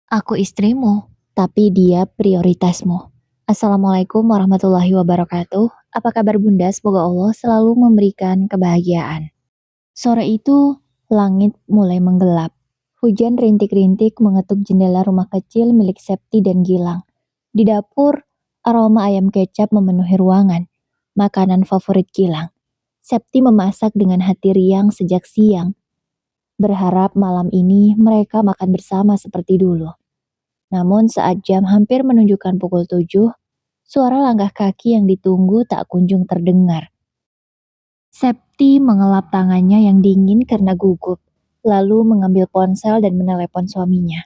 Aku istrimu, tapi dia prioritasmu. Assalamualaikum warahmatullahi wabarakatuh. Apa kabar Bunda? Semoga Allah selalu memberikan kebahagiaan. Sore itu, langit mulai menggelap. Hujan rintik-rintik mengetuk jendela rumah kecil milik Septi dan Gilang. Di dapur, aroma ayam kecap memenuhi ruangan. Makanan favorit Gilang. Septi memasak dengan hati riang sejak siang. Berharap malam ini mereka makan bersama seperti dulu. Namun saat jam hampir menunjukkan pukul 7, suara langkah kaki yang ditunggu tak kunjung terdengar. Septi mengelap tangannya yang dingin karena gugup, lalu mengambil ponsel dan menelepon suaminya.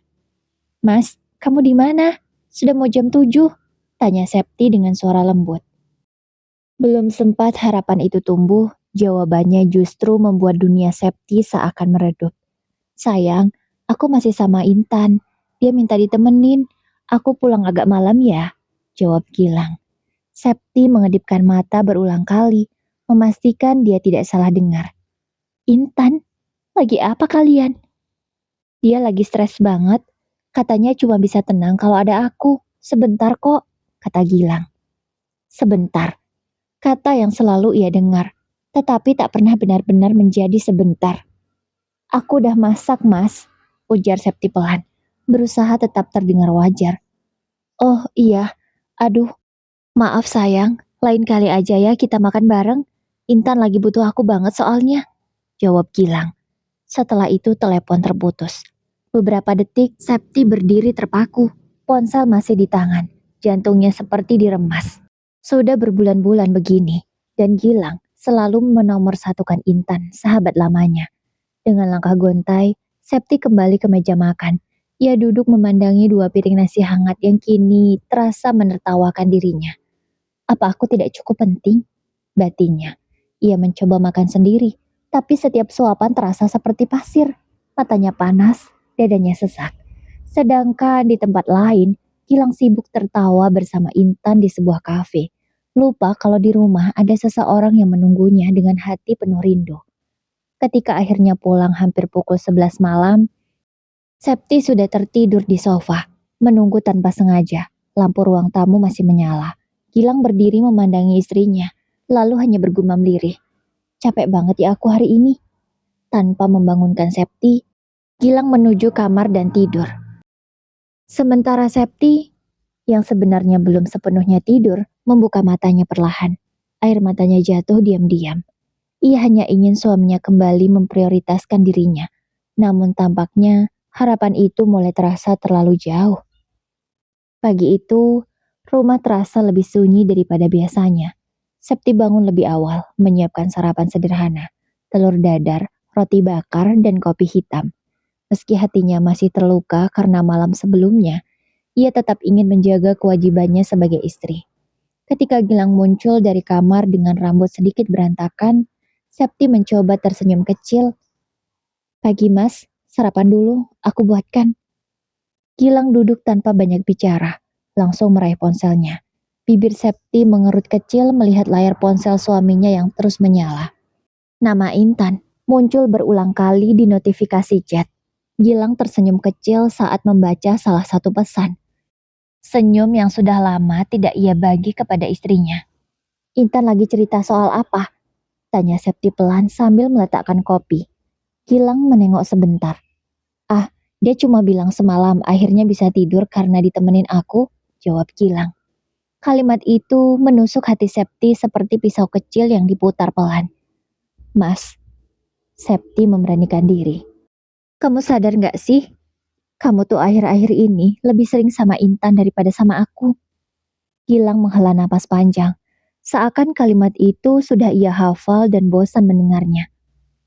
"Mas, kamu di mana? Sudah mau jam 7?" tanya Septi dengan suara lembut. Belum sempat harapan itu tumbuh, jawabannya justru membuat dunia Septi seakan meredup. "Sayang, aku masih sama Intan. Dia minta ditemenin. Aku pulang agak malam ya," jawab Gilang. Septi mengedipkan mata berulang kali, memastikan dia tidak salah dengar. "Intan, lagi apa kalian?" "Dia lagi stres banget. Katanya cuma bisa tenang kalau ada aku. Sebentar kok," kata Gilang. Sebentar, kata yang selalu ia dengar, tetapi tak pernah benar-benar menjadi sebentar. "Aku udah masak, Mas," ujar Septi pelan, berusaha tetap terdengar wajar. "Oh iya, aduh, maaf sayang, lain kali aja ya kita makan bareng. Intan lagi butuh aku banget soalnya," jawab Gilang. Setelah itu telepon terputus. Beberapa detik Septi berdiri terpaku, ponsel masih di tangan, jantungnya seperti diremas. Sudah berbulan-bulan begini, dan Gilang selalu menomorsatukan Intan, sahabat lamanya. Dengan langkah gontai, Septi kembali ke meja makan. Ia duduk memandangi dua piring nasi hangat yang kini terasa menertawakan dirinya. "Apa aku tidak cukup penting?" batinnya. Ia mencoba makan sendiri, tapi setiap suapan terasa seperti pasir. Matanya panas, dadanya sesak. Sedangkan di tempat lain, Gilang sibuk tertawa bersama Intan di sebuah kafe. Lupa kalau di rumah ada seseorang yang menunggunya dengan hati penuh rindu. Ketika akhirnya pulang hampir pukul 11 malam, Septi sudah tertidur di sofa, menunggu tanpa sengaja. Lampu ruang tamu masih menyala. Gilang berdiri memandangi istrinya, lalu hanya bergumam lirih. "Capek banget ya aku hari ini." Tanpa membangunkan Septi, Gilang menuju kamar dan tidur. Sementara Septi, yang sebenarnya belum sepenuhnya tidur, membuka matanya perlahan. Air matanya jatuh diam-diam. Ia hanya ingin suaminya kembali memprioritaskan dirinya. Namun tampaknya harapan itu mulai terasa terlalu jauh. Pagi itu, rumah terasa lebih sunyi daripada biasanya. Septi bangun lebih awal, menyiapkan sarapan sederhana, telur dadar, roti bakar, dan kopi hitam. Meski hatinya masih terluka karena malam sebelumnya, ia tetap ingin menjaga kewajibannya sebagai istri. Ketika Gilang muncul dari kamar dengan rambut sedikit berantakan, Septi mencoba tersenyum kecil. "Pagi mas, sarapan dulu, aku buatkan." Gilang duduk tanpa banyak bicara, langsung meraih ponselnya. Bibir Septi mengerut kecil melihat layar ponsel suaminya yang terus menyala. Nama Intan muncul berulang kali di notifikasi chat. Gilang tersenyum kecil saat membaca salah satu pesan. Senyum yang sudah lama tidak ia bagi kepada istrinya. "Intan lagi cerita soal apa?" tanya Septi pelan sambil meletakkan kopi. Gilang menengok sebentar. "Ah, dia cuma bilang semalam akhirnya bisa tidur karena ditemenin aku," jawab Gilang. Kalimat itu menusuk hati Septi seperti pisau kecil yang diputar pelan. "Mas," Septi memberanikan diri. "Kamu sadar gak sih? Kamu tuh akhir-akhir ini lebih sering sama Intan daripada sama aku." Gilang menghela napas panjang. Seakan kalimat itu sudah ia hafal dan bosan mendengarnya.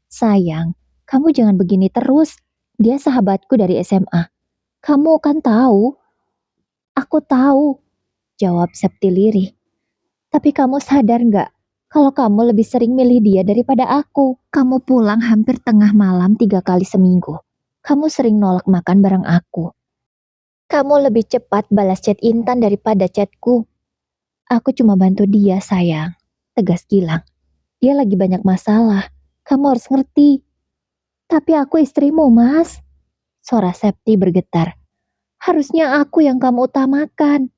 "Sayang, kamu jangan begini terus. Dia sahabatku dari SMA. Kamu kan tahu." "Aku tahu," jawab Septi lirih. "Tapi kamu sadar nggak kalau kamu lebih sering milih dia daripada aku? Kamu pulang hampir tengah malam 3 kali seminggu. Kamu sering nolak makan bareng aku. Kamu lebih cepat balas chat Intan daripada chatku." "Aku cuma bantu dia, sayang," tegas Gilang. "Dia lagi banyak masalah. Kamu harus ngerti." "Tapi aku istrimu, Mas." Suara Septi bergetar. Harusnya aku yang kamu utamakan.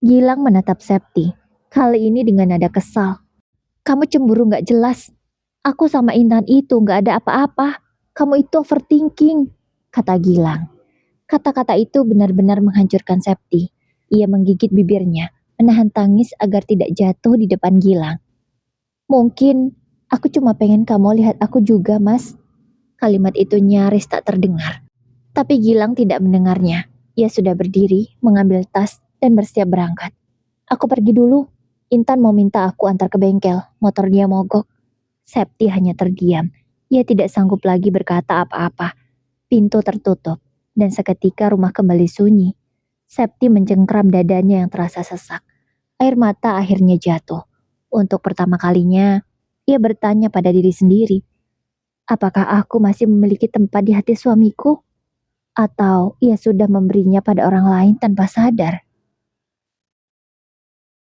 Gilang menatap Septi, kali ini dengan nada kesal. Kamu cemburu gak jelas. Aku sama Intan itu gak ada apa-apa. Kamu itu overthinking, kata Gilang. Kata-kata itu benar-benar menghancurkan Septi. Ia menggigit bibirnya, menahan tangis agar tidak jatuh di depan Gilang. Mungkin aku cuma pengen kamu lihat aku juga, Mas. Kalimat itu nyaris tak terdengar. Tapi Gilang tidak mendengarnya. Ia sudah berdiri, mengambil tas, dan bersiap berangkat. Aku pergi dulu. Intan mau minta aku antar ke bengkel. Motor dia mogok. Septi hanya terdiam. Ia tidak sanggup lagi berkata apa-apa. Pintu tertutup, dan seketika rumah kembali sunyi. Septi mencengkram dadanya yang terasa sesak. Air mata akhirnya jatuh. Untuk pertama kalinya, ia bertanya pada diri sendiri, apakah aku masih memiliki tempat di hati suamiku? Atau ia sudah memberinya pada orang lain tanpa sadar?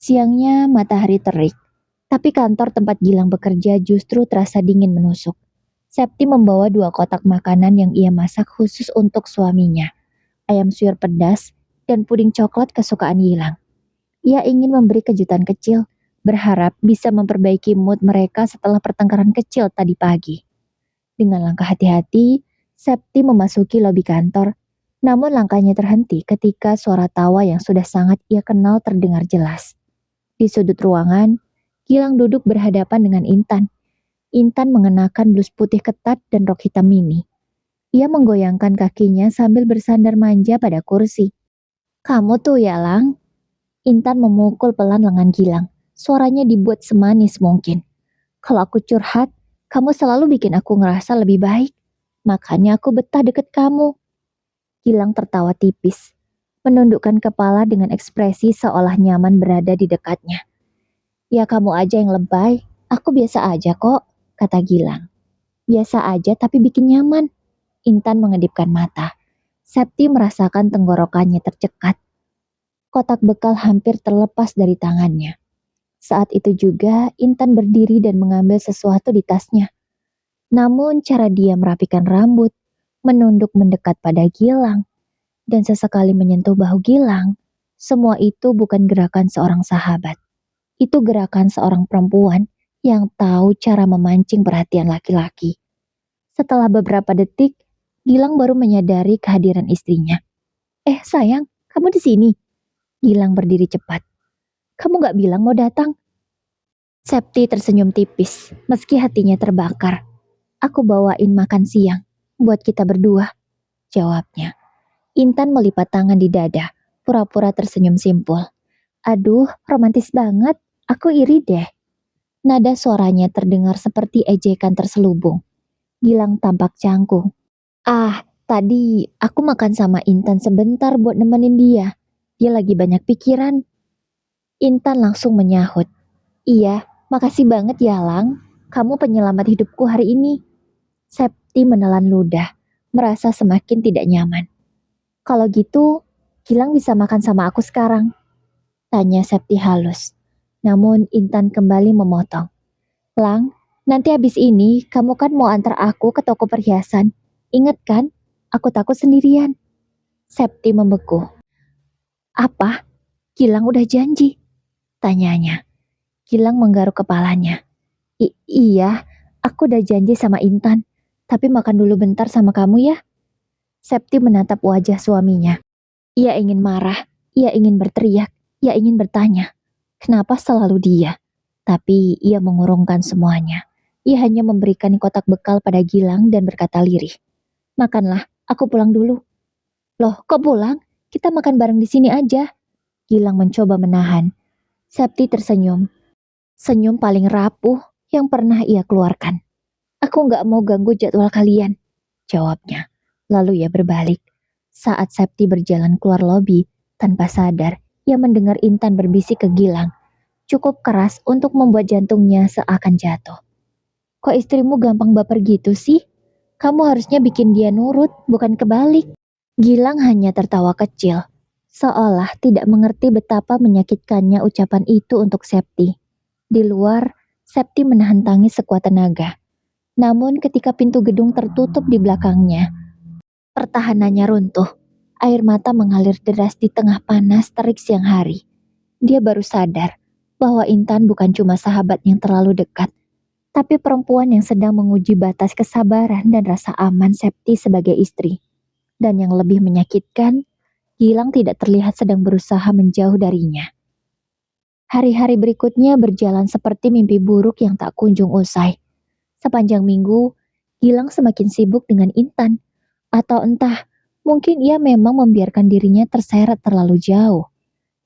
Siangnya matahari terik, tapi kantor tempat Gilang bekerja justru terasa dingin menusuk. Septi membawa 2 kotak makanan yang ia masak khusus untuk suaminya. Ayam suwir pedas dan puding coklat kesukaan Gilang. Ia ingin memberi kejutan kecil, berharap bisa memperbaiki mood mereka setelah pertengkaran kecil tadi pagi. Dengan langkah hati-hati, Septi memasuki lobi kantor, namun langkahnya terhenti ketika suara tawa yang sudah sangat ia kenal terdengar jelas. Di sudut ruangan, Gilang duduk berhadapan dengan Intan. Intan mengenakan blus putih ketat dan rok hitam mini. Ia menggoyangkan kakinya sambil bersandar manja pada kursi. Kamu tuh ya, Lang? Intan memukul pelan lengan Gilang. Suaranya dibuat semanis mungkin. Kalau aku curhat, kamu selalu bikin aku ngerasa lebih baik. Makanya aku betah deket kamu. Gilang tertawa tipis, menundukkan kepala dengan ekspresi seolah nyaman berada di dekatnya. Ya kamu aja yang lebay, aku biasa aja kok, kata Gilang. Biasa aja tapi bikin nyaman. Intan mengedipkan mata. Septi merasakan tenggorokannya tercekat. Kotak bekal hampir terlepas dari tangannya. Saat itu juga Intan berdiri dan mengambil sesuatu di tasnya. Namun cara dia merapikan rambut, menunduk mendekat pada Gilang, dan sesekali menyentuh bahu Gilang, semua itu bukan gerakan seorang sahabat. Itu gerakan seorang perempuan yang tahu cara memancing perhatian laki-laki. Setelah beberapa detik, Gilang baru menyadari kehadiran istrinya. Sayang, kamu di sini? Gilang berdiri cepat. Kamu gak bilang mau datang? Septi tersenyum tipis, meski hatinya terbakar. Aku bawain makan siang, buat kita berdua, jawabnya. Intan melipat tangan di dada, pura-pura tersenyum simpul. Aduh, romantis banget, aku iri deh. Nada suaranya terdengar seperti ejekan terselubung. Gilang tampak canggung. Tadi aku makan sama Intan sebentar buat nemenin dia. Dia lagi banyak pikiran. Intan langsung menyahut. Iya, makasih banget ya Lang. Kamu penyelamat hidupku hari ini. Septi menelan ludah, merasa semakin tidak nyaman. Kalau gitu, Gilang bisa makan sama aku sekarang. Tanya Septi halus. Namun Intan kembali memotong. Lang, nanti habis ini kamu kan mau antar aku ke toko perhiasan. Ingat kan? Aku takut sendirian. Septi membeku. Apa? Gilang udah janji? Tanyanya. Gilang menggaruk kepalanya. Iya, aku udah janji sama Intan. Tapi makan dulu bentar sama kamu ya. Septi menatap wajah suaminya. Ia ingin marah, ia ingin berteriak, ia ingin bertanya. Kenapa selalu dia? Tapi ia mengurungkan semuanya. Ia hanya memberikan kotak bekal pada Gilang dan berkata lirih. Makanlah, aku pulang dulu. Loh, kok pulang? Kita makan bareng di sini aja. Gilang mencoba menahan. Septi tersenyum. Senyum paling rapuh yang pernah ia keluarkan. Aku gak mau ganggu jadwal kalian, jawabnya. Lalu ia berbalik. Saat Septi berjalan keluar lobi, tanpa sadar, ia mendengar Intan berbisik ke Gilang. Cukup keras untuk membuat jantungnya seakan jatuh. Kok istrimu gampang baper gitu sih? Kamu harusnya bikin dia nurut, bukan kebalik. Gilang hanya tertawa kecil, seolah tidak mengerti betapa menyakitkannya ucapan itu untuk Septi. Di luar, Septi menahan tangis sekuat tenaga. Namun ketika pintu gedung tertutup di belakangnya, pertahanannya runtuh. Air mata mengalir deras di tengah panas terik siang hari. Dia baru sadar bahwa Intan bukan cuma sahabat yang terlalu dekat, tapi perempuan yang sedang menguji batas kesabaran dan rasa aman Septi sebagai istri. Dan yang lebih menyakitkan, Gilang tidak terlihat sedang berusaha menjauh darinya. Hari-hari berikutnya berjalan seperti mimpi buruk yang tak kunjung usai. Sepanjang minggu, Gilang semakin sibuk dengan Intan. Atau entah, mungkin ia memang membiarkan dirinya terseret terlalu jauh.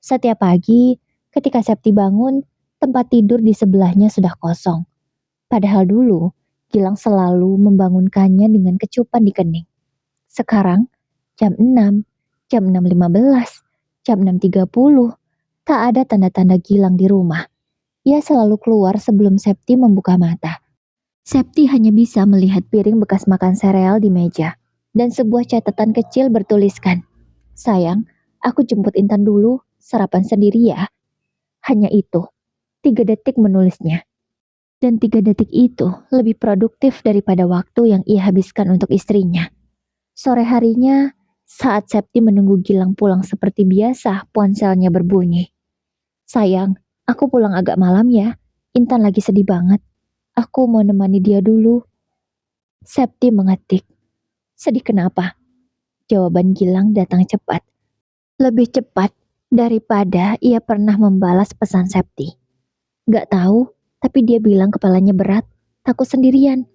Setiap pagi, ketika Septi bangun, tempat tidur di sebelahnya sudah kosong. Padahal dulu, Gilang selalu membangunkannya dengan kecupan di kening. Sekarang, jam 6, jam 6.15, jam 6.30, tak ada tanda-tanda Gilang di rumah. Ia selalu keluar sebelum Septi membuka mata. Septi hanya bisa melihat piring bekas makan sereal di meja, dan sebuah catatan kecil bertuliskan, "Sayang, aku jemput Intan dulu, sarapan sendiri ya." Hanya itu, 3 detik menulisnya. Dan 3 detik itu lebih produktif daripada waktu yang ia habiskan untuk istrinya. Sore harinya, saat Septi menunggu Gilang pulang seperti biasa, ponselnya berbunyi. "Sayang, aku pulang agak malam ya. Intan lagi sedih banget. Aku mau nemani dia dulu." Septi mengetik. "Sedih kenapa?" Jawaban Gilang datang cepat. Lebih cepat daripada ia pernah membalas pesan Septi. Gak tahu, tapi dia bilang kepalanya berat, takut sendirian.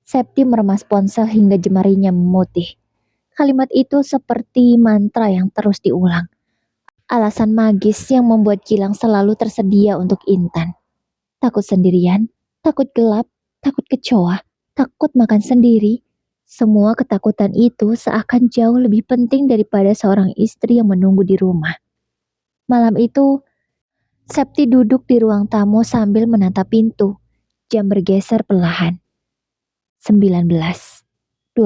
Septi meremas ponsel hingga jemarinya memutih. Kalimat itu seperti mantra yang terus diulang. Alasan magis yang membuat Gilang selalu tersedia untuk Intan. Takut sendirian, takut gelap, takut kecoa, takut makan sendiri. Semua ketakutan itu seakan jauh lebih penting daripada seorang istri yang menunggu di rumah. Malam itu, Septi duduk di ruang tamu sambil menatap pintu. Jam bergeser perlahan. 19, 20,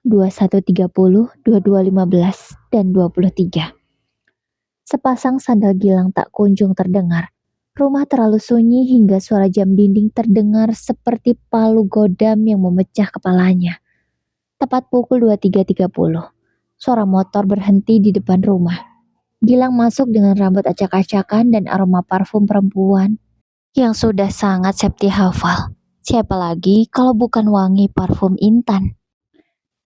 21.30, 22.15, dan 23. Sepasang sandal Gilang tak kunjung terdengar. Rumah terlalu sunyi hingga suara jam dinding terdengar seperti palu godam yang memecah kepalanya. Tepat pukul 23.30, suara motor berhenti di depan rumah. Gilang masuk dengan rambut acak-acakan dan aroma parfum perempuan yang sudah sangat Septi hafal. Siapa lagi kalau bukan wangi parfum Intan?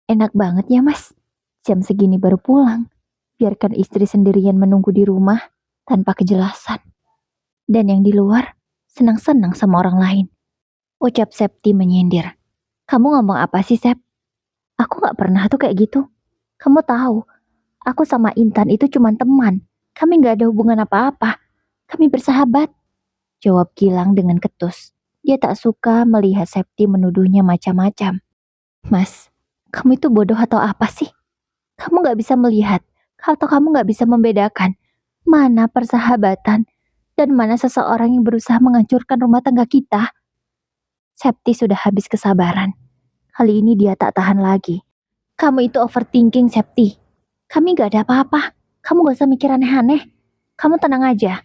"Enak banget ya mas, jam segini baru pulang. Biarkan istri sendirian menunggu di rumah tanpa kejelasan. Dan yang di luar senang-senang sama orang lain." Ucap Septi menyindir. "Kamu ngomong apa sih, Sep? Aku gak pernah tuh kayak gitu. Kamu tahu, aku sama Intan itu cuma teman. Kami gak ada hubungan apa-apa. Kami bersahabat." Jawab Gilang dengan ketus. Dia tak suka melihat Septi menuduhnya macam-macam. "Mas, kamu itu bodoh atau apa sih? Kamu gak bisa melihat, atau kamu gak bisa membedakan mana persahabatan dan mana seseorang yang berusaha menghancurkan rumah tangga kita?" Septi sudah habis kesabaran. Kali ini dia tak tahan lagi. "Kamu itu overthinking, Septi. Kami gak ada apa-apa. Kamu gak usah mikir aneh-aneh. Kamu tenang aja.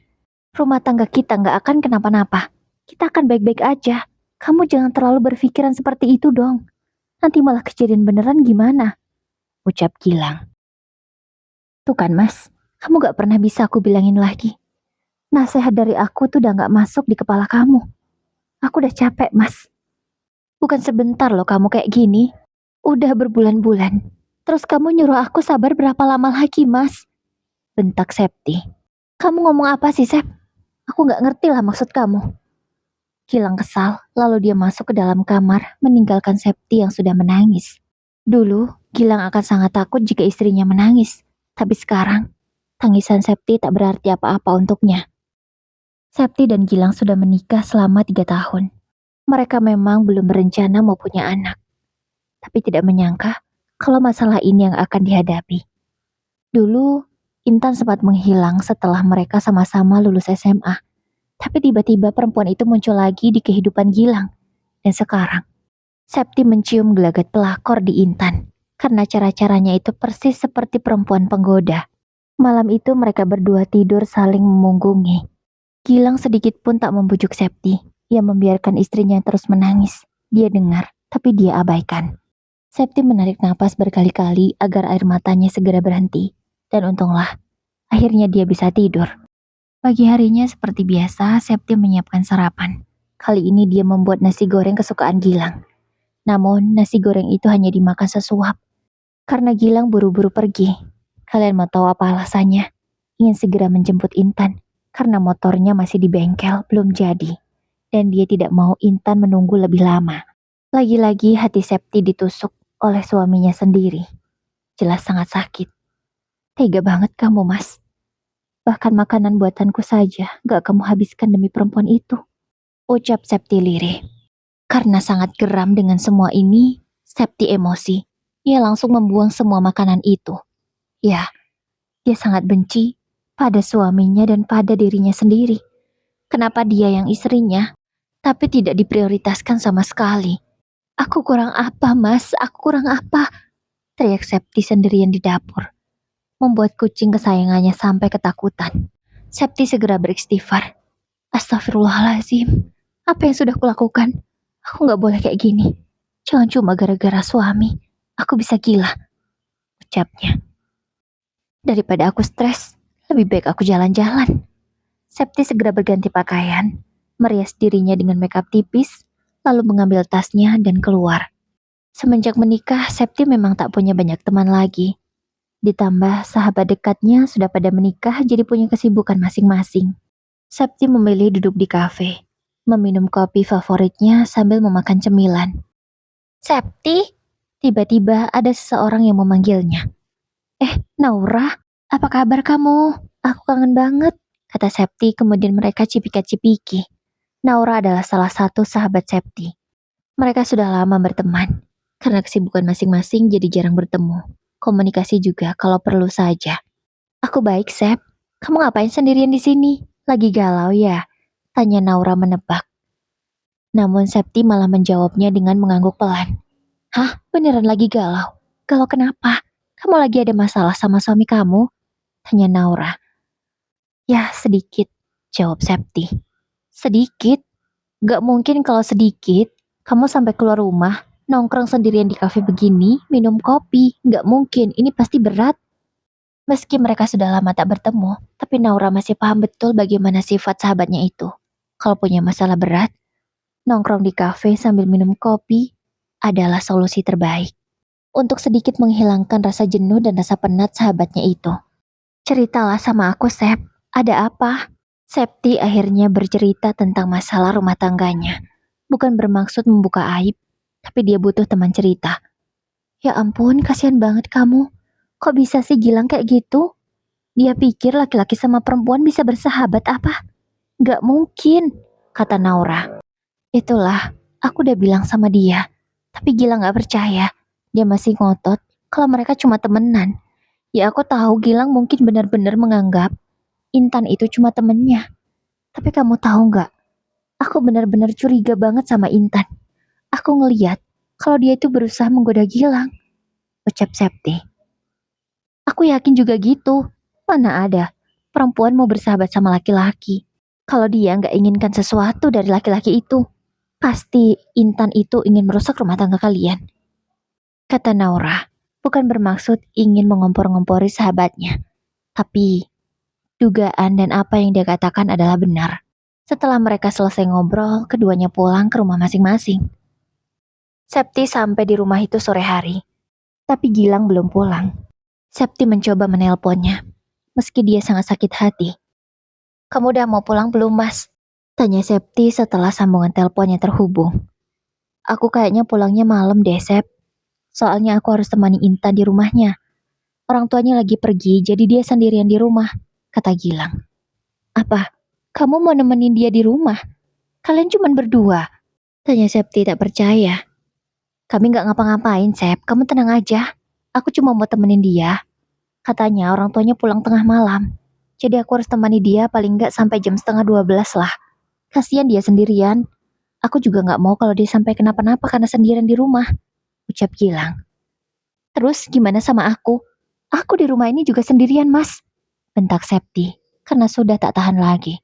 Rumah tangga kita gak akan kenapa-napa. Kita akan baik-baik aja. Kamu jangan terlalu berpikiran seperti itu dong. Nanti malah kejadian beneran gimana?" Ucap Gilang. "Tuh kan mas, kamu gak pernah bisa aku bilangin lagi. Nasihat dari aku tuh udah gak masuk di kepala kamu. Aku udah capek mas. Bukan sebentar loh kamu kayak gini. Udah berbulan-bulan. Terus kamu nyuruh aku sabar berapa lama lagi mas?" Bentak Septi. "Kamu ngomong apa sih Sep? Aku gak ngerti lah maksud kamu." Gilang kesal, lalu dia masuk ke dalam kamar, meninggalkan Septi yang sudah menangis. Dulu, Gilang akan sangat takut jika istrinya menangis. Tapi sekarang, tangisan Septi tak berarti apa-apa untuknya. Septi dan Gilang sudah menikah selama 3 tahun. Mereka memang belum berencana mau punya anak. Tapi tidak menyangka kalau masalah ini yang akan dihadapi. Dulu, Intan sempat menghilang setelah mereka sama-sama lulus SMA. Tapi tiba-tiba perempuan itu muncul lagi di kehidupan Gilang. Dan sekarang, Septi mencium gelagat pelakor di Intan. Karena cara-caranya itu persis seperti perempuan penggoda. Malam itu mereka berdua tidur saling memunggungi. Gilang sedikit pun tak membujuk Septi. Ia membiarkan istrinya terus menangis. Dia dengar, tapi dia abaikan. Septi menarik napas berkali-kali agar air matanya segera berhenti. Dan untunglah, akhirnya dia bisa tidur. Pagi harinya seperti biasa, Septi menyiapkan sarapan. Kali ini dia membuat nasi goreng kesukaan Gilang. Namun, nasi goreng itu hanya dimakan sesuap. Karena Gilang buru-buru pergi. Kalian mau tahu apa alasannya? Ingin segera menjemput Intan. Karena motornya masih di bengkel, belum jadi. Dan dia tidak mau Intan menunggu lebih lama. Lagi-lagi hati Septi ditusuk oleh suaminya sendiri. Jelas sangat sakit. Tega banget kamu, Mas. Bahkan makanan buatanku saja gak kamu habiskan demi perempuan itu. Ucap Septi lirih. Karena sangat geram dengan semua ini, Septi emosi. Ia langsung membuang semua makanan itu. Ya, dia sangat benci pada suaminya dan pada dirinya sendiri. Kenapa dia yang istrinya, tapi tidak diprioritaskan sama sekali? Aku kurang apa, Mas? Aku kurang apa? Teriak Septi sendirian di dapur. Membuat kucing kesayangannya sampai ketakutan. Septi segera beristighfar. Astagfirullahaladzim. Apa yang sudah kulakukan? Aku gak boleh kayak gini. Jangan cuma gara-gara suami. Aku bisa gila. Ucapnya. Daripada aku stres, lebih baik aku jalan-jalan. Septi segera berganti pakaian, merias dirinya dengan makeup tipis, lalu mengambil tasnya dan keluar. Semenjak menikah, Septi memang tak punya banyak teman lagi. Ditambah sahabat dekatnya sudah pada menikah jadi punya kesibukan masing-masing. Septi memilih duduk di kafe, meminum kopi favoritnya sambil memakan cemilan. Septi, tiba-tiba ada seseorang yang memanggilnya. Naura, apa kabar kamu? Aku kangen banget, kata Septi kemudian mereka cipika-cipiki. Naura adalah salah satu sahabat Septi. Mereka sudah lama berteman. Karena kesibukan masing-masing jadi jarang bertemu. Komunikasi juga kalau perlu saja. Aku baik, Sep. Kamu ngapain sendirian di sini? Lagi galau ya? Tanya Naura menebak. Namun Septi malah menjawabnya dengan mengangguk pelan. Hah? Beneran lagi galau? Galau kenapa? Kamu lagi ada masalah sama suami kamu? Tanya Naura. Ya, sedikit, jawab Septi. Sedikit? Gak mungkin kalau sedikit. Kamu sampai keluar rumah, nongkrong sendirian di kafe begini, minum kopi. Gak mungkin, ini pasti berat. Meski mereka sudah lama tak bertemu, tapi Naura masih paham betul bagaimana sifat sahabatnya itu. Kalau punya masalah berat, nongkrong di kafe sambil minum kopi adalah solusi terbaik. Untuk sedikit menghilangkan rasa jenuh dan rasa penat sahabatnya itu. Ceritalah sama aku, Sep. Ada apa? Septi akhirnya bercerita tentang masalah rumah tangganya. Bukan bermaksud membuka aib, tapi dia butuh teman cerita. Ya ampun, kasihan banget kamu. Kok bisa sih Gilang kayak gitu? Dia pikir laki-laki sama perempuan bisa bersahabat apa? Gak mungkin, kata Naura. Itulah, aku udah bilang sama dia. Tapi Gilang gak percaya. Dia masih ngotot kalau mereka cuma temenan. Ya aku tahu Gilang mungkin benar-benar menganggap Intan itu cuma temennya. Tapi kamu tahu gak? Aku benar-benar curiga banget sama Intan. Aku ngeliat kalau dia itu berusaha menggoda Gilang. Ucap Septi. Aku yakin juga gitu. Mana ada perempuan mau bersahabat sama laki-laki. Kalau dia nggak inginkan sesuatu dari laki-laki itu, pasti Intan itu ingin merusak rumah tangga kalian. Kata Naura, bukan bermaksud ingin mengompor-ngompori sahabatnya. Tapi, dugaan dan apa yang dia katakan adalah benar. Setelah mereka selesai ngobrol, keduanya pulang ke rumah masing-masing. Septi sampai di rumah itu sore hari. Tapi Gilang belum pulang. Septi mencoba menelponnya, meski dia sangat sakit hati. Kamu udah mau pulang belum, Mas? Tanya Septi setelah sambungan teleponnya terhubung. Aku kayaknya pulangnya malam deh, Sep. Soalnya aku harus temani Intan di rumahnya. Orang tuanya lagi pergi, jadi dia sendirian di rumah, kata Gilang. Apa? Kamu mau nemenin dia di rumah? Kalian cuma berdua? Tanya Septi tak percaya. Kami gak ngapa-ngapain, Sep. Kamu tenang aja. Aku cuma mau temenin dia. Katanya orang tuanya pulang tengah malam. Jadi aku harus temani dia paling gak sampai jam 11:30 lah. Kasian dia sendirian. Aku juga gak mau kalau dia sampai kenapa-napa karena sendirian di rumah. Ucap Gilang. Terus gimana sama aku? Aku di rumah ini juga sendirian, Mas. Bentak Septi, karena sudah tak tahan lagi.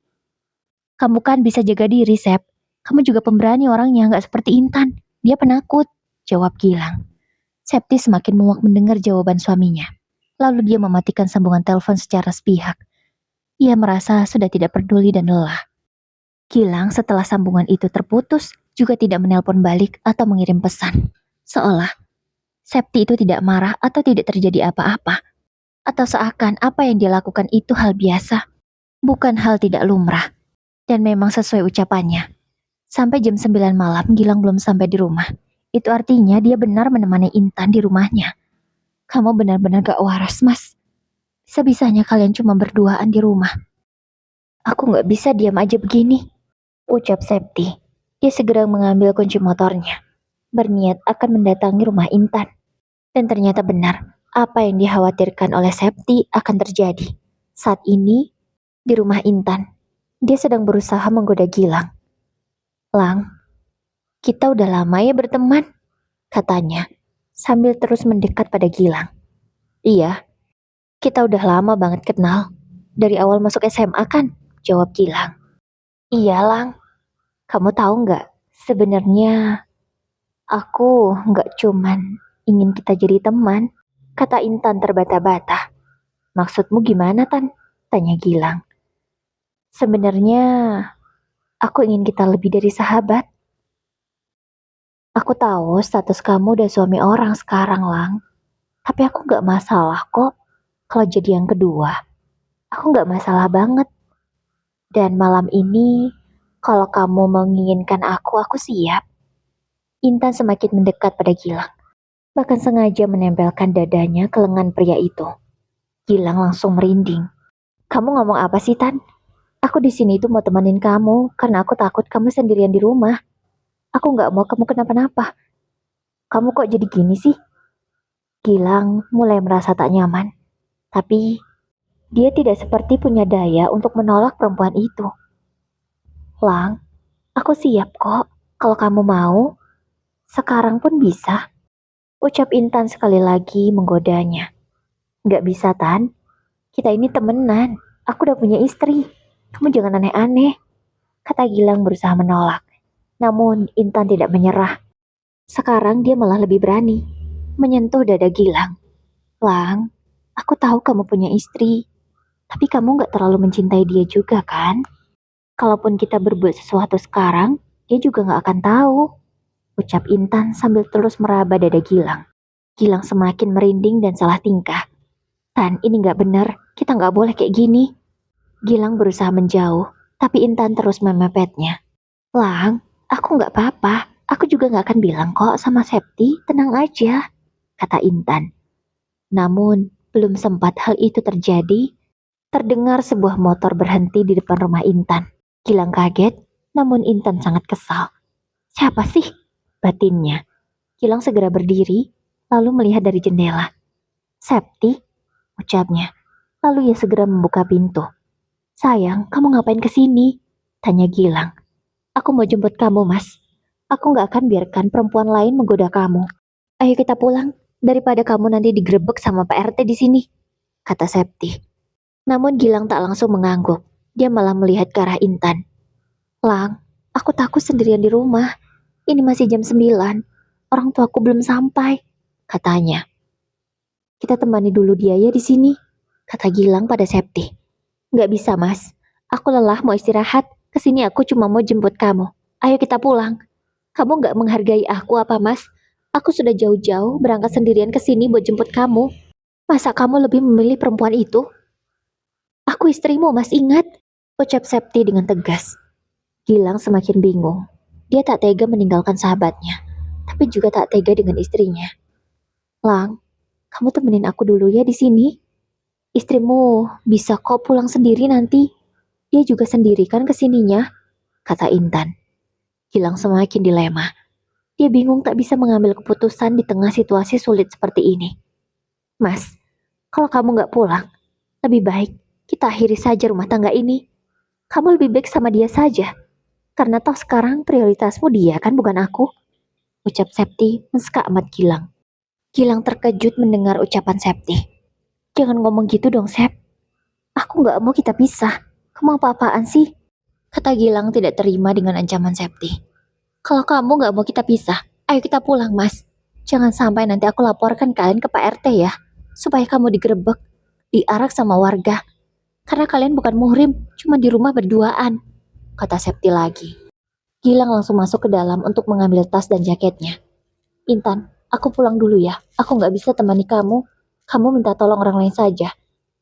Kamu kan bisa jaga diri, Sep. Kamu juga pemberani orangnya, gak seperti Intan. Dia penakut, jawab Gilang. Septi semakin muak mendengar jawaban suaminya. Lalu dia mematikan sambungan telepon secara sepihak. Ia merasa sudah tidak peduli dan lelah. Gilang setelah sambungan itu terputus juga tidak menelpon balik atau mengirim pesan. Seolah Septi itu tidak marah atau tidak terjadi apa-apa. Atau seakan apa yang dia lakukan itu hal biasa. Bukan hal tidak lumrah. Dan memang sesuai ucapannya. Sampai jam 9 malam Gilang belum sampai di rumah. Itu artinya dia benar menemani Intan di rumahnya. Kamu benar-benar gak waras, Mas. Bisa-bisanya kalian cuma berduaan di rumah. Aku gak bisa diam aja begini, ucap Septi. Dia segera mengambil kunci motornya. Berniat akan mendatangi rumah Intan. Dan ternyata benar, apa yang dikhawatirkan oleh Septi akan terjadi. Saat ini, di rumah Intan, dia sedang berusaha menggoda Gilang. Lang, kita udah lama ya berteman, katanya, sambil terus mendekat pada Gilang. Iya, kita udah lama banget kenal. Dari awal masuk SMA kan, jawab Gilang. Iya Lang, kamu tahu nggak, sebenarnya aku nggak cuman ingin kita jadi teman, kata Intan terbata-bata. Maksudmu gimana Tan? Tanya Gilang. Sebenarnya aku ingin kita lebih dari sahabat. Aku tahu status kamu udah suami orang sekarang, Lang. Tapi aku gak masalah kok kalau jadi yang kedua. Aku gak masalah banget. Dan malam ini, kalau kamu menginginkan aku siap. Intan semakin mendekat pada Gilang. Bahkan sengaja menempelkan dadanya ke lengan pria itu. Gilang langsung merinding. Kamu ngomong apa sih, Tan? Aku di sini tuh mau temenin kamu karena aku takut kamu sendirian di rumah. Aku gak mau kamu kenapa-napa. Kamu kok jadi gini sih? Gilang mulai merasa tak nyaman. Tapi dia tidak seperti punya daya untuk menolak perempuan itu. Lang, aku siap kok. Kalau kamu mau, sekarang pun bisa. Ucap Intan sekali lagi menggodanya. Gak bisa, Tan. Kita ini temenan. Aku udah punya istri. Kamu jangan aneh-aneh. Kata Gilang berusaha menolak. Namun Intan tidak menyerah. Sekarang dia malah lebih berani menyentuh dada Gilang. Lang, aku tahu kamu punya istri. Tapi kamu gak terlalu mencintai dia juga kan? Kalaupun kita berbuat sesuatu sekarang, dia juga gak akan tahu. Ucap Intan sambil terus meraba dada Gilang. Gilang semakin merinding dan salah tingkah. Tan, ini gak benar. Kita gak boleh kayak gini. Gilang berusaha menjauh, tapi Intan terus memepetnya. Lang, aku gak apa-apa. Aku juga gak akan bilang kok sama Septi, tenang aja, kata Intan. Namun, belum sempat hal itu terjadi, terdengar sebuah motor berhenti di depan rumah Intan. Gilang kaget, namun Intan sangat kesal. Siapa sih? Batinnya. Gilang segera berdiri, lalu melihat dari jendela. Septi, ucapnya. Lalu ia segera membuka pintu. Sayang, kamu ngapain kesini? Tanya Gilang. Aku mau jemput kamu, Mas. Aku gak akan biarkan perempuan lain menggoda kamu. Ayo kita pulang, daripada kamu nanti digerebek sama Pak RT di sini, kata Septi. Namun Gilang tak langsung mengangguk. Dia malah melihat ke arah Intan. Lang, aku takut sendirian di rumah. Ini masih jam 9. Orang tuaku belum sampai, katanya. Kita temani dulu dia ya di sini, kata Gilang pada Septi. Gak bisa, Mas. Aku lelah mau istirahat. Kesini aku cuma mau jemput kamu. Ayo kita pulang. Kamu gak menghargai aku apa, Mas? Aku sudah jauh-jauh berangkat sendirian ke sini buat jemput kamu. Masa kamu lebih memilih perempuan itu? Aku istrimu, Mas, ingat, ucap Septi dengan tegas. Gilang semakin bingung. Dia tak tega meninggalkan sahabatnya, tapi juga tak tega dengan istrinya. Lang, kamu temenin aku dulu ya di sini. Istrimu bisa kok pulang sendiri nanti. Dia juga sendiri kan kesininya, kata Intan. Gilang semakin dilema. Dia bingung tak bisa mengambil keputusan di tengah situasi sulit seperti ini. Mas, kalau kamu gak pulang, lebih baik kita akhiri saja rumah tangga ini. Kamu lebih baik sama dia saja. Karena toh sekarang prioritasmu dia kan bukan aku. Ucap Septi mensekak amat Gilang. Gilang terkejut mendengar ucapan Septi. Jangan ngomong gitu dong, Sep. Aku gak mau kita pisah. Kamu apa-apaan sih? Kata Gilang tidak terima dengan ancaman Septi. Kalau kamu gak mau kita pisah, ayo kita pulang, Mas. Jangan sampai nanti aku laporkan kalian ke Pak RT ya, supaya kamu digerebek, diarak sama warga. Karena kalian bukan muhrim, cuma di rumah berduaan, kata Septi lagi. Gilang langsung masuk ke dalam untuk mengambil tas dan jaketnya. Intan, aku pulang dulu ya. Aku nggak bisa temani kamu. Kamu minta tolong orang lain saja.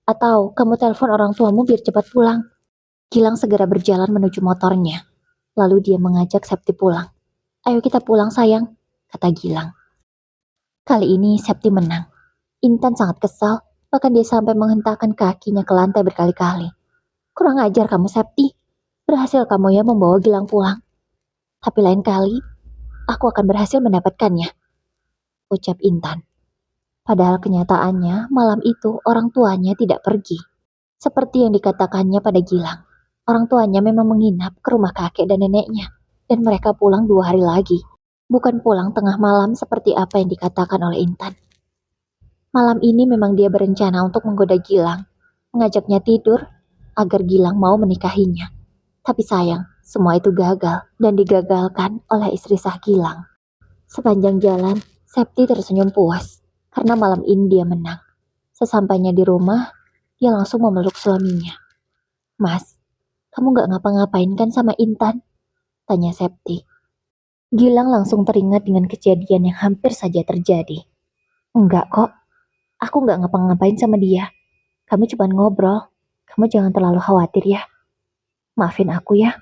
Atau kamu telepon orang tuamu biar cepat pulang. Gilang segera berjalan menuju motornya. Lalu dia mengajak Septi pulang. Ayo kita pulang sayang, kata Gilang. Kali ini Septi menang. Intan sangat kesal, bahkan dia sampai menghentakkan kakinya ke lantai berkali-kali. Kurang ajar kamu Septi. Berhasil kamu ya membawa Gilang pulang. Tapi lain kali, aku akan berhasil mendapatkannya, ucap Intan. Padahal kenyataannya malam itu orang tuanya tidak pergi. Seperti yang dikatakannya pada Gilang. Orang tuanya memang menginap ke rumah kakek dan neneknya. Dan mereka pulang 2 hari lagi. Bukan pulang tengah malam seperti apa yang dikatakan oleh Intan. Malam ini memang dia berencana untuk menggoda Gilang. Mengajaknya tidur agar Gilang mau menikahinya. Tapi sayang, semua itu gagal dan digagalkan oleh istri sah Gilang. Sepanjang jalan, Septi tersenyum puas karena malam ini dia menang. Sesampainya di rumah, dia langsung memeluk suaminya. Mas, kamu gak ngapa-ngapain kan sama Intan? Tanya Septi. Gilang langsung teringat dengan kejadian yang hampir saja terjadi. Enggak kok, aku gak ngapa-ngapain sama dia. Kamu cuma ngobrol. Kamu jangan terlalu khawatir ya. Maafin aku ya.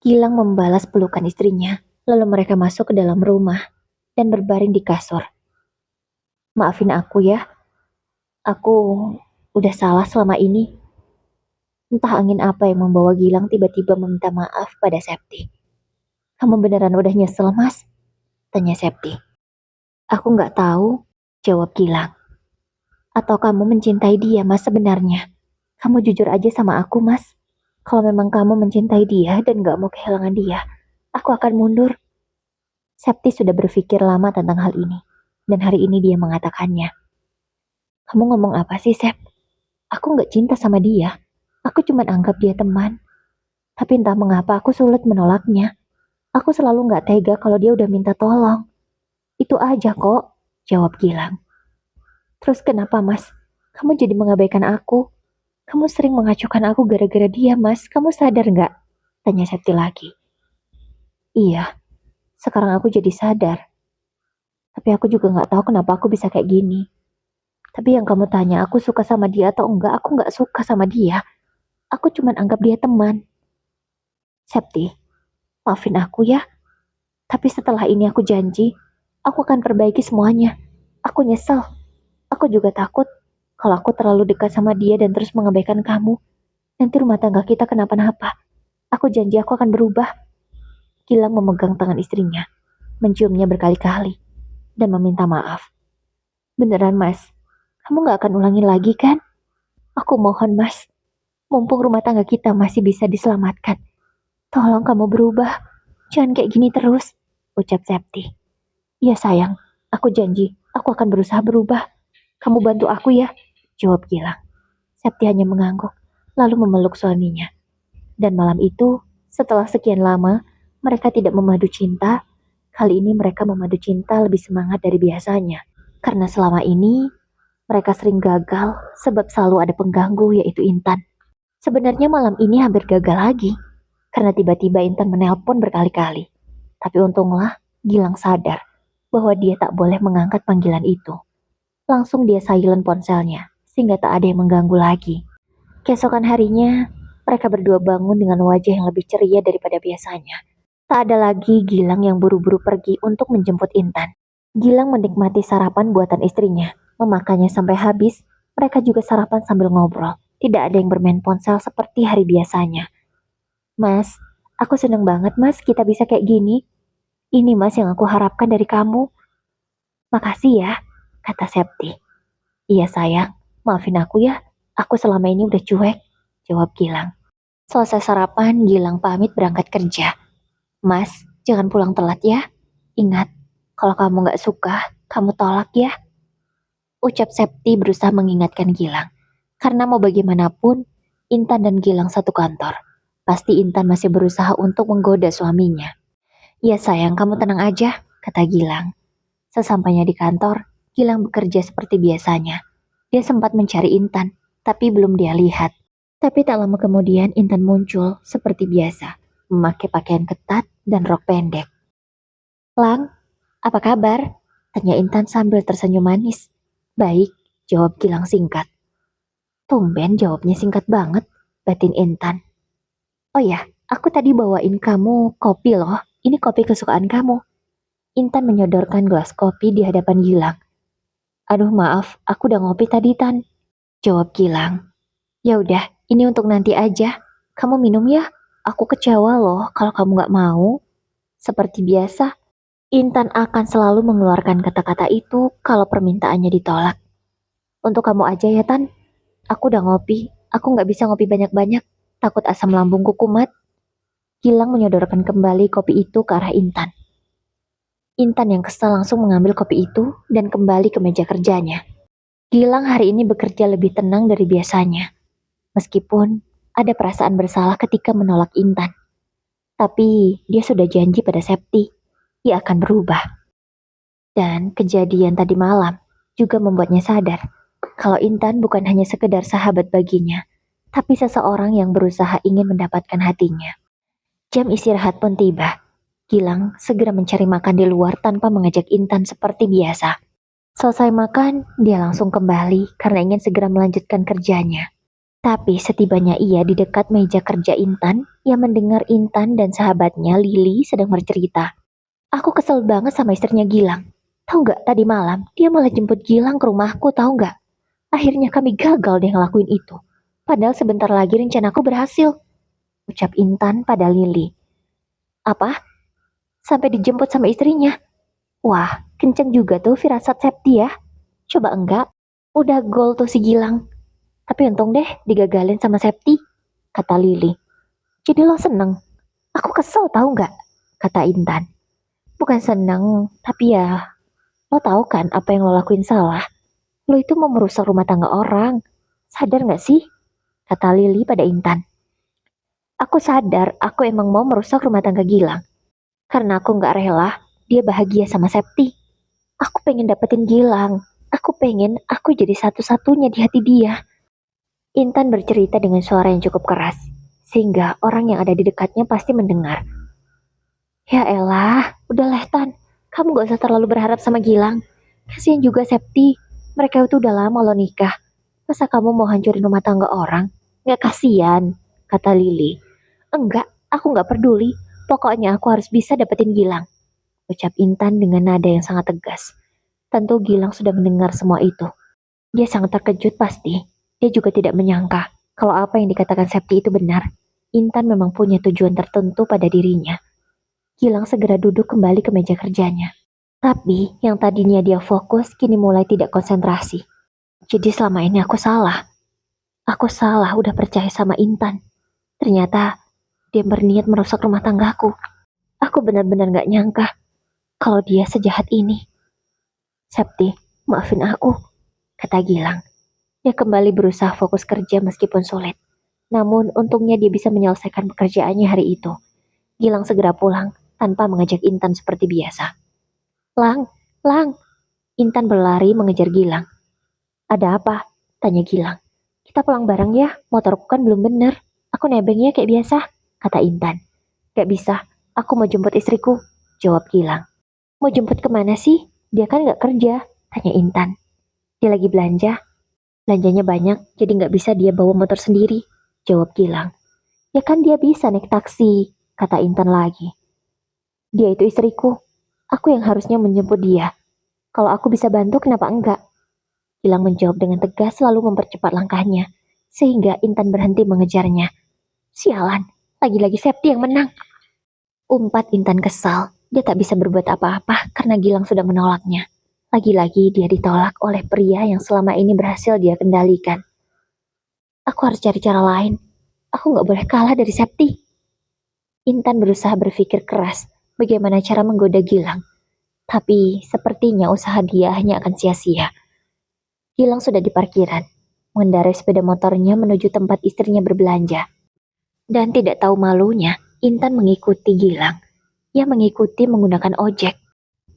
Gilang membalas pelukan istrinya, lalu mereka masuk ke dalam rumah dan berbaring di kasur. Maafin aku ya, aku udah salah selama ini. Entah angin apa yang membawa Gilang tiba-tiba meminta maaf pada Septi. Kamu beneran udah nyesel, Mas? Tanya Septi. Aku nggak tahu, jawab Gilang. Atau kamu mencintai dia, Mas, sebenarnya? Kamu jujur aja sama aku, Mas. Kalau memang kamu mencintai dia dan gak mau kehilangan dia, aku akan mundur. Septi sudah berpikir lama tentang hal ini. Dan hari ini dia mengatakannya. Kamu ngomong apa sih, Sep? Aku gak cinta sama dia. Aku cuma anggap dia teman. Tapi entah mengapa aku sulit menolaknya. Aku selalu gak tega kalau dia udah minta tolong. Itu aja kok, jawab Gilang. Terus kenapa, Mas? Kamu jadi mengabaikan aku? Kamu sering mengacuhkan aku gara-gara dia, Mas. Kamu sadar gak? Tanya Septi lagi. Iya, sekarang aku jadi sadar. Tapi aku juga gak tahu kenapa aku bisa kayak gini. Tapi yang kamu tanya, aku suka sama dia atau enggak, aku gak suka sama dia. Aku cuma anggap dia teman. Septi, maafin aku ya. Tapi setelah ini aku janji, aku akan perbaiki semuanya. Aku nyesel. Aku juga takut kalau aku terlalu dekat sama dia dan terus mengabaikan kamu. Nanti rumah tangga kita kenapa-napa. Aku janji aku akan berubah. Gilang memegang tangan istrinya, menciumnya berkali-kali, dan meminta maaf. Beneran, Mas? Kamu gak akan ulangi lagi kan? Aku mohon, Mas. Mumpung rumah tangga kita masih bisa diselamatkan. Tolong kamu berubah. Jangan kayak gini terus, ucap Septi. Iya sayang, aku janji. Aku akan berusaha berubah. Kamu bantu aku ya, jawab Gilang. Septi hanya mengangguk, lalu memeluk suaminya. Dan malam itu, setelah sekian lama, mereka tidak memadu cinta. Kali ini mereka memadu cinta lebih semangat dari biasanya. Karena selama ini, mereka sering gagal sebab selalu ada pengganggu yaitu Intan. Sebenarnya malam ini hampir gagal lagi. Karena tiba-tiba Intan menelpon berkali-kali. Tapi untunglah, Gilang sadar bahwa dia tak boleh mengangkat panggilan itu. Langsung dia silent ponselnya, sehingga tak ada yang mengganggu lagi. Keesokan harinya, mereka berdua bangun dengan wajah yang lebih ceria daripada biasanya. Tak ada lagi Gilang yang buru-buru pergi untuk menjemput Intan. Gilang menikmati sarapan buatan istrinya, memakannya sampai habis. Mereka juga sarapan sambil ngobrol. Tidak ada yang bermain ponsel seperti hari biasanya. Mas, aku seneng banget mas kita bisa kayak gini. Ini mas yang aku harapkan dari kamu. Makasih ya, kata Septi. Iya sayang, maafin aku ya. Aku selama ini udah cuek, jawab Gilang. Selesai sarapan, Gilang pamit berangkat kerja. Mas, jangan pulang telat ya. Ingat, kalau kamu gak suka, kamu tolak ya. Ucap Septi berusaha mengingatkan Gilang. Karena mau bagaimanapun, Intan dan Gilang satu kantor. Pasti Intan masih berusaha untuk menggoda suaminya. Ya sayang, kamu tenang aja, kata Gilang. Sesampainya di kantor, Gilang bekerja seperti biasanya. Dia sempat mencari Intan, tapi belum dia lihat. Tapi tak lama kemudian Intan muncul seperti biasa, memakai pakaian ketat dan rok pendek. "Lang, apa kabar?" tanya Intan sambil tersenyum manis. "Baik," jawab Gilang singkat. "Tumben jawabnya singkat banget," batin Intan. "Oh ya, aku tadi bawain kamu kopi loh. Ini kopi kesukaan kamu." Intan menyodorkan gelas kopi di hadapan Gilang. "Aduh maaf, aku udah ngopi tadi Tan," jawab Gilang. "Ya udah, ini untuk nanti aja. Kamu minum ya. Aku kecewa loh kalau kamu gak mau." Seperti biasa, Intan akan selalu mengeluarkan kata-kata itu kalau permintaannya ditolak. "Untuk kamu aja ya Tan. Aku udah ngopi. Aku gak bisa ngopi banyak-banyak. Takut asam lambungku kumat." Gilang menyodorkan kembali kopi itu ke arah Intan. Intan yang kesal langsung mengambil kopi itu dan kembali ke meja kerjanya. Gilang hari ini bekerja lebih tenang dari biasanya. Meskipun ada perasaan bersalah ketika menolak Intan. Tapi dia sudah janji pada Septi, ia akan berubah. Dan kejadian tadi malam juga membuatnya sadar kalau Intan bukan hanya sekedar sahabat baginya, tapi seseorang yang berusaha ingin mendapatkan hatinya. Jam istirahat pun tiba. Gilang segera mencari makan di luar tanpa mengajak Intan seperti biasa. Selesai makan, dia langsung kembali karena ingin segera melanjutkan kerjanya. Tapi setibanya ia di dekat meja kerja Intan, ia mendengar Intan dan sahabatnya Lili sedang bercerita. "Aku kesel banget sama istrinya Gilang. Tahu nggak, tadi malam dia malah jemput Gilang ke rumahku, tahu nggak? Akhirnya kami gagal deh ngelakuin itu. Padahal sebentar lagi rencanaku berhasil," ucap Intan pada Lili. "Apa? Sampai dijemput sama istrinya? Wah, kenceng juga tuh firasat Septi ya. Coba enggak, udah gol tuh si Gilang. Tapi untung deh digagalin sama Septi," kata Lili. "Jadi lo seneng? Aku kesel tahu nggak?" kata Intan. "Bukan seneng, tapi ya lo tahu kan apa yang lo lakuin salah. Lo itu mau merusak rumah tangga orang. Sadar nggak sih?" kata Lili pada Intan. "Aku sadar aku emang mau merusak rumah tangga Gilang. Karena aku nggak rela dia bahagia sama Septi. Aku pengen dapetin Gilang. Aku pengen aku jadi satu-satunya di hati dia." Intan bercerita dengan suara yang cukup keras, sehingga orang yang ada di dekatnya pasti mendengar. "Ya elah, udah Tan. Kamu gak usah terlalu berharap sama Gilang. Kasian juga Septi. Mereka itu udah lama lo nikah. Masa kamu mau hancurin rumah tangga orang? Gak kasian," kata Lili. "Enggak, aku gak peduli. Pokoknya aku harus bisa dapetin Gilang," ucap Intan dengan nada yang sangat tegas. Tentu Gilang sudah mendengar semua itu. Dia sangat terkejut pasti. Dia juga tidak menyangka kalau apa yang dikatakan Septi itu benar. Intan memang punya tujuan tertentu pada dirinya. Gilang segera duduk kembali ke meja kerjanya. Tapi yang tadinya dia fokus kini mulai tidak konsentrasi. Jadi selama ini aku salah. Aku salah udah percaya sama Intan. Ternyata dia berniat merusak rumah tanggaku. Aku benar-benar gak nyangka kalau dia sejahat ini. "Septi, maafin aku," kata Gilang. Dia kembali berusaha fokus kerja meskipun sulit. Namun untungnya dia bisa menyelesaikan pekerjaannya hari itu. Gilang segera pulang tanpa mengajak Intan seperti biasa. "Lang, Lang!" Intan berlari mengejar Gilang. "Ada apa?" tanya Gilang. "Kita pulang bareng ya, motorku kan belum bener. Aku nebeng ya kayak biasa," kata Intan. "Gak bisa, aku mau jemput istriku," jawab Gilang. "Mau jemput kemana sih? Dia kan gak kerja," tanya Intan. "Dia lagi belanja. Belanjanya banyak, jadi nggak bisa dia bawa motor sendiri," jawab Gilang. "Ya kan dia bisa naik taksi," kata Intan lagi. "Dia itu istriku. Aku yang harusnya menjemput dia. Kalau aku bisa bantu, kenapa enggak?" Gilang menjawab dengan tegas lalu mempercepat langkahnya, sehingga Intan berhenti mengejarnya. "Sialan, lagi-lagi Septi yang menang," umpat Intan kesal. Dia tak bisa berbuat apa-apa karena Gilang sudah menolaknya. Lagi-lagi dia ditolak oleh pria yang selama ini berhasil dia kendalikan. "Aku harus cari cara lain. Aku nggak boleh kalah dari Septi." Intan berusaha berpikir keras bagaimana cara menggoda Gilang. Tapi sepertinya usaha dia hanya akan sia-sia. Gilang sudah di parkiran, mengendarai sepeda motornya menuju tempat istrinya berbelanja. Dan tidak tahu malunya, Intan mengikuti Gilang. Ia mengikuti menggunakan ojek.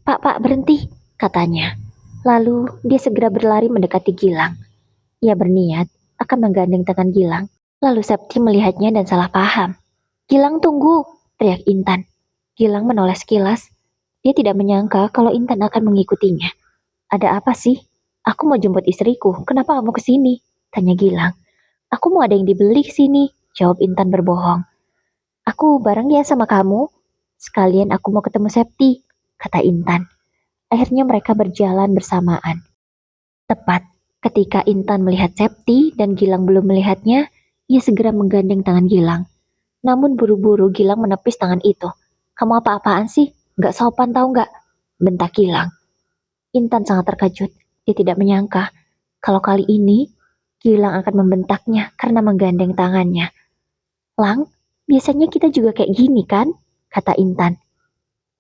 Pak, berhenti!" katanya. Lalu dia segera berlari mendekati Gilang. Ia berniat akan menggandeng tangan Gilang. Lalu Septi melihatnya dan salah paham. Gilang tunggu, teriak Intan. Gilang menoleh sekilas. Dia tidak menyangka kalau Intan akan mengikutinya. Ada apa sih? Aku mau jemput istriku, kenapa kamu kesini? Tanya Gilang. Aku mau ada yang dibeli kesini, jawab Intan berbohong. Aku bareng ya sama kamu. Sekalian aku mau ketemu Septi, kata Intan. Akhirnya mereka berjalan bersamaan. Tepat ketika Intan melihat Septi dan Gilang belum melihatnya, ia segera menggandeng tangan Gilang. Namun buru-buru Gilang menepis tangan itu. Kamu apa-apaan sih? Gak sopan tau gak? Bentak Gilang. Intan sangat terkejut. Dia tidak menyangka kalau kali ini Gilang akan membentaknya karena menggandeng tangannya. Lang, biasanya kita juga kayak gini kan? Kata Intan.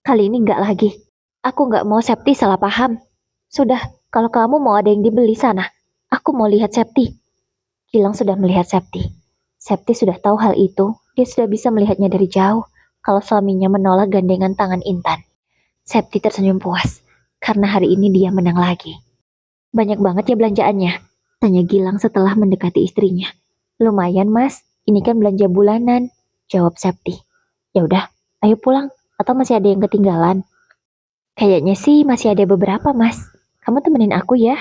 Kali ini enggak lagi. Aku enggak mau Septi salah paham. Sudah, kalau kamu mau ada yang dibeli sana, aku mau lihat Septi. Gilang sudah melihat Septi. Septi sudah tahu hal itu. Dia sudah bisa melihatnya dari jauh kalau suaminya menolak gandengan tangan Intan. Septi tersenyum puas karena hari ini dia menang lagi. Banyak banget ya belanjaannya? Tanya Gilang setelah mendekati istrinya. Lumayan mas, ini kan belanja bulanan. Jawab Septi. Ya udah, ayo pulang. Atau masih ada yang ketinggalan? Kayaknya sih masih ada beberapa mas. Kamu temenin aku ya,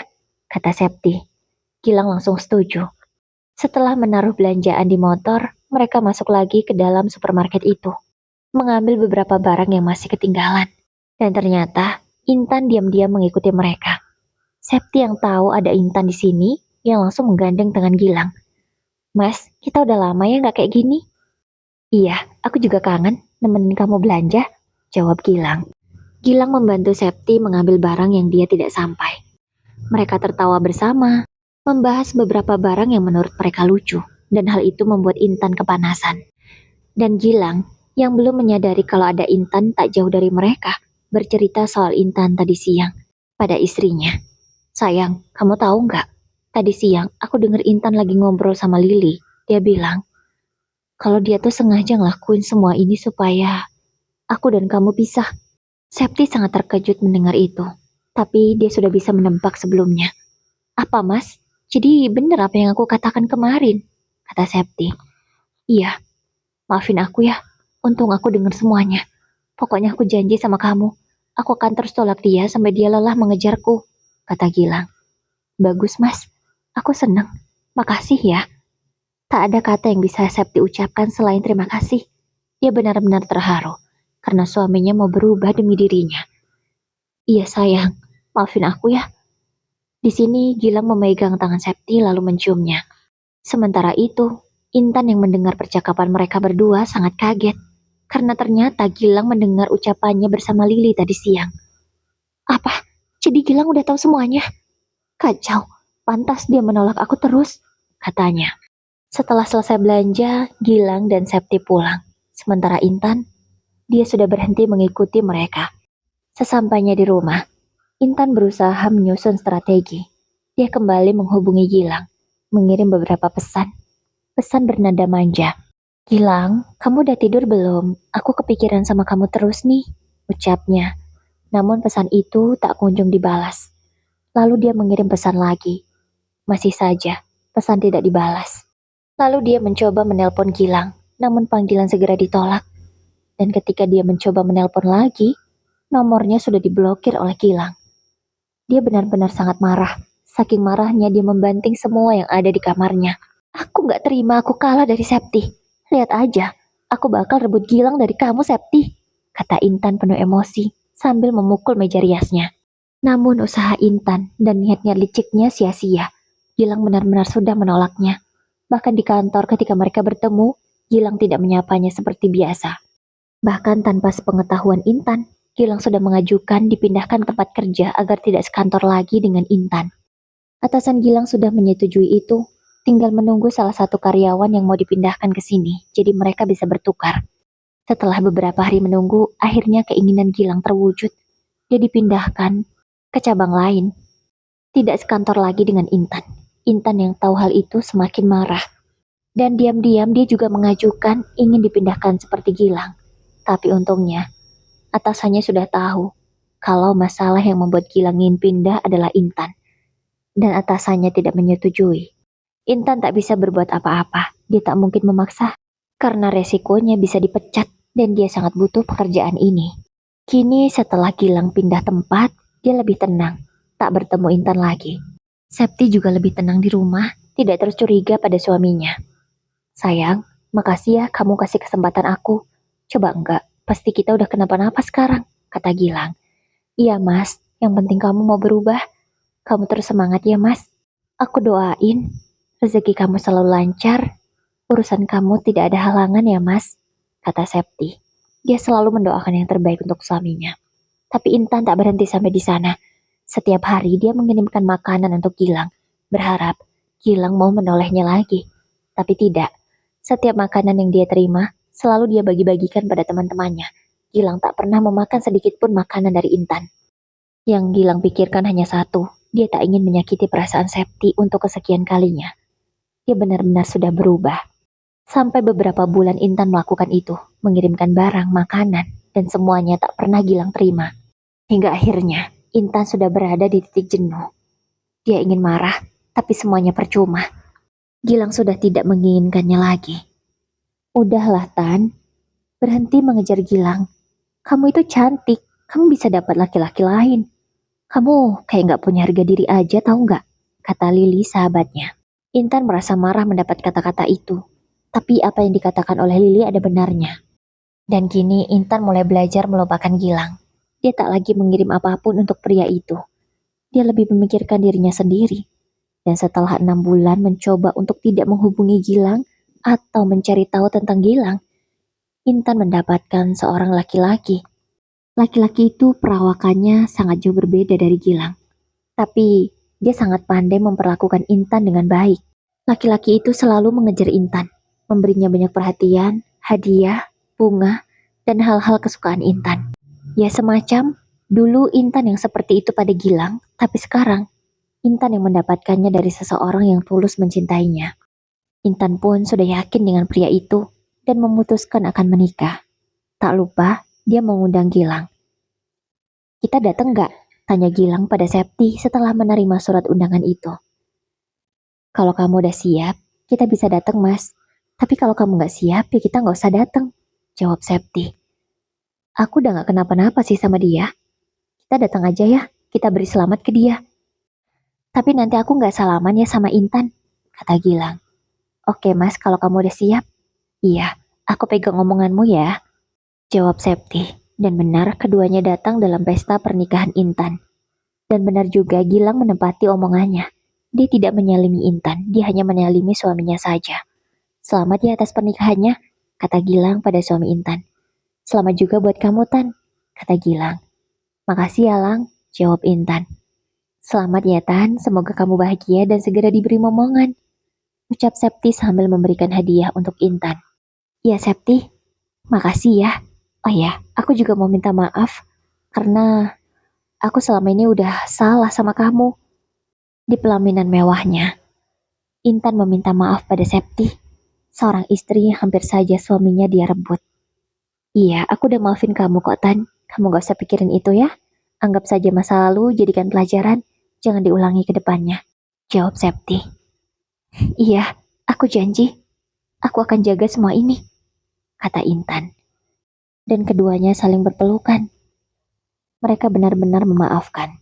kata Septi. Gilang langsung setuju. Setelah menaruh belanjaan di motor, mereka masuk lagi ke dalam supermarket itu. Mengambil beberapa barang yang masih ketinggalan. Dan ternyata Intan diam-diam mengikuti mereka. Septi yang tahu ada Intan di sini, yang langsung menggandeng tangan Gilang. Mas, kita udah lama ya nggak kayak gini? Iya, aku juga kangen nemenin kamu belanja, jawab Gilang. Gilang membantu Septi mengambil barang yang dia tidak sampai. Mereka tertawa bersama, membahas beberapa barang yang menurut mereka lucu, dan hal itu membuat Intan kepanasan. Dan Gilang, yang belum menyadari kalau ada Intan tak jauh dari mereka, bercerita soal Intan tadi siang pada istrinya. Sayang, kamu tahu nggak? Tadi siang aku denger Intan lagi ngobrol sama Lili. Dia bilang, kalau dia tuh sengaja ngelakuin semua ini supaya aku dan kamu pisah. Septi sangat terkejut mendengar itu. Tapi dia sudah bisa menebak sebelumnya. Apa mas? Jadi benar apa yang aku katakan kemarin? Kata Septi. Iya, maafin aku ya. Untung aku dengar semuanya. Pokoknya aku janji sama kamu. Aku akan terus tolak dia sampai dia lelah mengejarku. Kata Gilang. Bagus mas. Aku senang. Makasih ya. Tak ada kata yang bisa Septi ucapkan selain terima kasih. Dia benar-benar terharu. Karena suaminya mau berubah demi dirinya. Iya sayang. Maafin aku ya. Di sini Gilang memegang tangan Septi lalu menciumnya. Sementara itu, Intan yang mendengar percakapan mereka berdua sangat kaget. Karena ternyata Gilang mendengar ucapannya bersama Lili tadi siang. Apa? Jadi Gilang udah tahu semuanya? Kacau. Pantas dia menolak aku terus, katanya. Setelah selesai belanja, Gilang dan Septi pulang. Sementara Intan, dia sudah berhenti mengikuti mereka. Sesampainya di rumah, Intan berusaha menyusun strategi. Dia kembali menghubungi Gilang, mengirim beberapa pesan. Pesan bernada manja. Gilang, kamu udah tidur belum? Aku kepikiran sama kamu terus nih, ucapnya. Namun pesan itu tak kunjung dibalas. Lalu dia mengirim pesan lagi. Masih saja, pesan tidak dibalas. Lalu dia mencoba menelpon Gilang, namun panggilan segera ditolak. Dan ketika dia mencoba menelpon lagi, nomornya sudah diblokir oleh Gilang. Dia benar-benar sangat marah. Saking marahnya dia membanting semua yang ada di kamarnya. Aku gak terima aku kalah dari Septi. Lihat aja, aku bakal rebut Gilang dari kamu Septi, kata Intan penuh emosi sambil memukul meja riasnya. Namun usaha Intan dan niat-niat liciknya sia-sia. Gilang benar-benar sudah menolaknya. Bahkan di kantor ketika mereka bertemu, Gilang tidak menyapanya seperti biasa. Bahkan tanpa sepengetahuan Intan, Gilang sudah mengajukan dipindahkan tempat kerja agar tidak sekantor lagi dengan Intan. Atasan Gilang sudah menyetujui itu, tinggal menunggu salah satu karyawan yang mau dipindahkan ke sini, jadi mereka bisa bertukar. Setelah beberapa hari menunggu, akhirnya keinginan Gilang terwujud. Dia dipindahkan ke cabang lain. Tidak sekantor lagi dengan Intan. Intan yang tahu hal itu semakin marah. Dan diam-diam dia juga mengajukan ingin dipindahkan seperti Gilang. Tapi untungnya, atasannya sudah tahu kalau masalah yang membuat Gilang ingin pindah adalah Intan, dan atasannya tidak menyetujui. Intan tak bisa berbuat apa-apa, dia tak mungkin memaksa, karena resikonya bisa dipecat, dan dia sangat butuh pekerjaan ini. Kini setelah Gilang pindah tempat, dia lebih tenang, tak bertemu Intan lagi. Septi juga lebih tenang di rumah, tidak terus curiga pada suaminya. Sayang, makasih ya kamu kasih kesempatan aku. Coba enggak, pasti kita udah kenapa-napa sekarang, kata Gilang. Iya mas, yang penting kamu mau berubah. Kamu terus semangat ya mas. Aku doain, rezeki kamu selalu lancar, urusan kamu tidak ada halangan ya mas, kata Septi. Dia selalu mendoakan yang terbaik untuk suaminya. Tapi Intan tak berhenti sampai di sana. Setiap hari dia mengirimkan makanan untuk Gilang, berharap Gilang mau menolehnya lagi. Tapi tidak. Setiap makanan yang dia terima, selalu dia bagi-bagikan pada teman-temannya. Gilang tak pernah memakan sedikit pun makanan dari Intan. Yang Gilang pikirkan hanya satu, dia tak ingin menyakiti perasaan Septi untuk kesekian kalinya. Dia benar-benar sudah berubah. Sampai beberapa bulan Intan melakukan itu, mengirimkan barang, makanan, dan semuanya tak pernah Gilang terima. Hingga akhirnya, Intan sudah berada di titik jenuh. Dia ingin marah, tapi semuanya percuma. Gilang sudah tidak menginginkannya lagi. Udahlah Tan, berhenti mengejar Gilang. Kamu itu cantik, kamu bisa dapat laki-laki lain. Kamu kayak gak punya harga diri aja tahu gak? Kata Lili sahabatnya. Intan merasa marah mendapat kata-kata itu. Tapi apa yang dikatakan oleh Lili ada benarnya. Dan kini Intan mulai belajar melupakan Gilang. Dia tak lagi mengirim apapun untuk pria itu. Dia lebih memikirkan dirinya sendiri. Dan setelah 6 bulan mencoba untuk tidak menghubungi Gilang atau mencari tahu tentang Gilang, Intan mendapatkan seorang laki-laki. Laki-laki itu perawakannya sangat jauh berbeda dari Gilang. Tapi dia sangat pandai memperlakukan Intan dengan baik. Laki-laki itu selalu mengejar Intan, memberinya banyak perhatian, hadiah, bunga, dan hal-hal kesukaan Intan. Ya semacam dulu Intan yang seperti itu pada Gilang, tapi sekarang Intan yang mendapatkannya dari seseorang yang tulus mencintainya. Intan pun sudah yakin dengan pria itu dan memutuskan akan menikah. Tak lupa, dia mengundang Gilang. Kita datang gak? Tanya Gilang pada Septi setelah menerima surat undangan itu. Kalau kamu udah siap, kita bisa datang mas. Tapi kalau kamu gak siap, ya kita gak usah datang. Jawab Septi. Aku udah gak kenapa-napa sih sama dia. Kita datang aja ya, kita beri selamat ke dia. Tapi nanti aku gak salaman ya sama Intan, kata Gilang. Oke mas, kalau kamu udah siap. Iya, aku pegang omonganmu ya, jawab Septi. Dan benar keduanya datang dalam pesta pernikahan Intan. Dan benar juga Gilang menepati omongannya. Dia tidak menyalimi Intan, dia hanya menyalimi suaminya saja. Selamat ya atas pernikahannya, kata Gilang pada suami Intan. Selamat juga buat kamu Tan, kata Gilang. Makasih ya Lang, jawab Intan. Selamat ya Tan, semoga kamu bahagia dan segera diberi momongan, ucap Septi sambil memberikan hadiah untuk Intan. Ya Septi, makasih ya. Oh ya, aku juga mau minta maaf karena aku selama ini udah salah sama kamu. Di pelaminan mewahnya, Intan meminta maaf pada Septi, seorang istri yang hampir saja suaminya dia rebut. Iya, aku udah maafin kamu kok Tan. Kamu gak usah pikirin itu ya. Anggap saja masa lalu, jadikan pelajaran. Jangan diulangi ke depannya, jawab Septi. Iya, aku janji. Aku akan jaga semua ini, kata Intan. Dan keduanya saling berpelukan. Mereka benar-benar memaafkan.